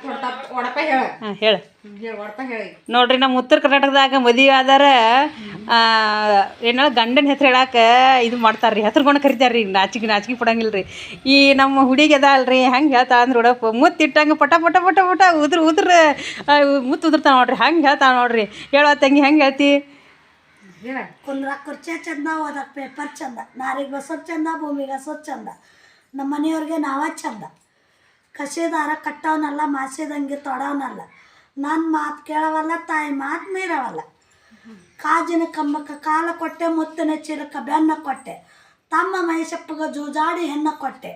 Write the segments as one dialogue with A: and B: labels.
A: ಹಾಂ ಹೇಳು ನೋಡ್ರಿ ನಮ್ಮ ಉತ್ತರ ಕರ್ನಾಟಕದಾಗ ಮದುವೆ ಆದಾರ ಏನೋ ಗಂಡನ ಹೆಸ್ರು ಹೇಳಕ್ಕೆ ಇದು ಮಾಡ್ತಾರೆ ರೀ ಹೆಸ್ರುಕೊಂಡು ಕರಿತಾರೆ ರೀ ನಾಚಿಕೆ ಪಡಂಗಿಲ್ಲ ರೀ ಈ ನಮ್ಮ ಹುಡುಗಿ ಅದ ಅಲ್ರಿ ಹೆಂಗೆ ಹೇಳ್ತಾ ಅಂದ್ರೆ ನೋಡಪ್ಪ ಮುತ್ತು ಇಟ್ಟಂಗೆ ಪಟ ಪಟ ಪಟ ಪಟ ಮುತ್ತು ಉದುರ್ತಾವ ನೋಡ್ರಿ ಹಂಗೆ ಹೇಳ್ತಾವ ನೋಡ್ರಿ ಹೇಳೋ ತಂಗಿ ಹೆಂಗೆ ಹೇಳ್ತಿ
B: ಕುಂದ್ರಾಗ ಕುರ್ಚಿ ಚಂದ ಓದಕ್ಕೆ ಪೇಪರ್ ಚಂದ ನಾರಿಗೆ ಬಸೋದು ಚಂದ ಭೂಮಿಗೆ ಹಸೋದು ಚಂದ ನಮ್ಮ ಮನೆಯವ್ರಿಗೆ ನಾವ ಚಂದ ಕಸಿದಾರ ಕಟ್ಟವನಲ್ಲ ಮಾಸಿದಂಗೆ ತೊಡವನಲ್ಲ ನನ್ನ ಮಾತು ಕೇಳವಲ್ಲ ತಾಯಿ ಮಾತು ಮೀರವಲ್ಲ ಕಾಜಿನ ಕಂಬಕ್ಕೆ ಕಾಲ ಕೊಟ್ಟೆ ಮುತ್ತಿನ ಚೀಲಕ್ಕೆ ಬೆನ್ನ ಕೊಟ್ಟೆ ತಮ್ಮ ಮೈಸಪ್ಪಗೆ ಜೂಜಾಡಿ ಹೆಣ್ಣ ಕೊಟ್ಟೆ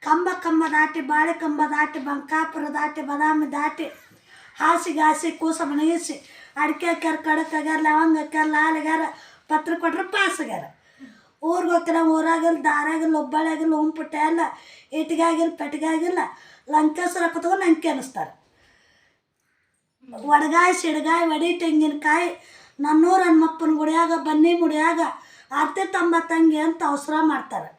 B: ಕಂಬ ದಾಟಿ ಬಾಳೆ ಕಂಬ ದಾಟಿ ಬಂಕಾಪುರ ದಾಟಿ ಬಾದಾಮಿ ದಾಟಿ ಹಾಸಿ ಕೂಸ ಮಣಗಿಸಿ ಅಡಿಕೆ ಹಾಕ್ಯಾರ ಕಡಕಾಗ್ಯಾರ ಲವಂಗ ಹಾಕ್ಯಾರ ಲಾಲಿಗ್ಯಾರ ಪತ್ರ ಕೊಟ್ರೆ ಪಾಸ್ಗ್ಯಾರ ಊರಿಗೆ ಹೋಗ್ತಾರ ಊರಾಗಿಲ್ಲ ದಾರಾಗಿಲ್ಲ ಒಬ್ಬಳಾಗಿಲ್ಲ ಉಂಪುಟ್ಟೆ ಎಲ್ಲ ಇಟ್ಟಿಗಾಗಿಲ್ಲ ಪೆಟ್ಟಿಗಾಗಿಲ್ಲ ಲಂಕೇಶ್ವರ ಕೂತ್ಕೊಂಡು ಲಂಕೆ ಅನ್ನಿಸ್ತಾರೆ ಒಡಗಾಯಿ ಸಿಡಗಾಯಿ ವಡಿ ತೆಂಗಿನಕಾಯಿ ನನ್ನೂರ ಹನುಮಪ್ಪನ ಗುಡಿಯಾಗ ಬನ್ನಿ ಮುಡಿಯಾಗ ಆರ್ತಿ ತಂಬತ್ತಂಗಿ ಅಂತ ಅವಸರ ಮಾಡ್ತಾರೆ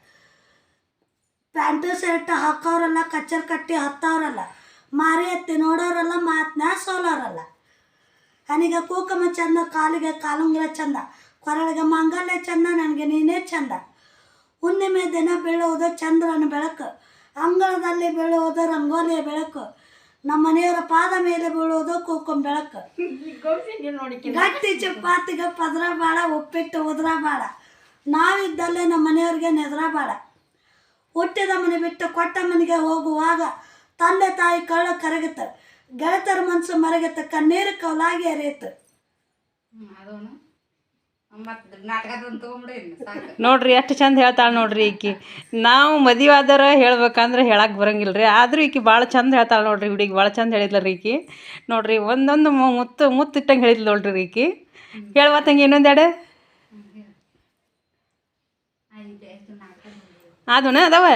B: ಪ್ಯಾಂಟು ಶರ್ಟ್ ಹಾಕೋರಲ್ಲ ಕಚ್ಚರ್ ಕಟ್ಟಿ ಹತ್ತವ್ರಲ್ಲ ಮಾರಿ ಎತ್ತಿ ನೋಡೋರಲ್ಲ ಮಾತನ್ನ ಸೋಲೋರಲ್ಲ ನನಗೆ ಕೂಕಮ ಚಂದ ಕಾಲಿಗೆ ಕಾಲುಂಗುರ ಚಂದ ಕೊರಳಿಗೆ ಮಾಂಗಲ್ಯ ಚಂದ ನನಗೆ ನೀನೇ ಚಂದ ಹುಣ್ಣಿಮೆ ದಿನ ಬೀಳುವುದು ಚಂದ್ರನ ಬೆಳಕು ಅಂಗಳದಲ್ಲಿ ಬೀಳುವುದು ರಂಗೋಲಿಯ ಬೆಳಕು ನಮ್ಮ ಮನೆಯವರ ಪಾದ ಮೇಲೆ ಬೀಳುವುದು ಕೂಕುಂ ಬೆಳಕು ಗಟ್ಟಿ ಚಪಾತಿಗೆ ಪದ್ರ ಬಾಳ ಉಪ್ಪಿಟ್ಟು ಉದ್ರ ಬಾಳ ನಾವಿದ್ದಲ್ಲೇ ನಮ್ಮ ಮನೆಯವ್ರಿಗೆ ನೆದ್ರ ಬಾಳ ಹುಟ್ಟಿದ ಮನೆ ಬಿಟ್ಟು ಕೊಟ್ಟ ಮನೆಗೆ ಹೋಗುವಾಗ ತಂದೆ ತಾಯಿ ಕಳ್ಳ ಕರಗಿತ ಗೆಳತರ ಮನಸ್ಸು ಮರಗಿತ ಕಣ್ಣೀರು ಕೌಲಾಗಿ ಹರಿಯಿತು
A: ನೋಡ್ರಿ ಎಷ್ಟು ಚಂದ ಹೇಳ್ತಾಳೆ ನೋಡ್ರಿ ಈಕಿ ನಾವು ಮದುವೆ ಆದರ ಹೇಳ್ಬೇಕಂದ್ರೆ ಹೇಳಕ್ಕೆ ಬರಂಗಿಲ್ಲ ರೀ ಆದರೂ ಈಕಿ ಭಾಳ ಚಂದ ಹೇಳ್ತಾಳೆ ನೋಡ್ರಿ ಹುಡುಗಿ ಭಾಳ ಚಂದ ಹೇಳಿದ್ಲ ರೀ ಈಕಿ ನೋಡ್ರಿ ಒಂದೊಂದು ಮುತ್ತಿಟ್ಟಂಗೆ ಹೇಳಿದ್ಲು ನೋಡ್ರಿ ಈಕಿ ಹೇಳುವ ತಂಗಿ ಇನ್ನೊಂದೆಡೆ ಅದನ್ನ ಅದಾವ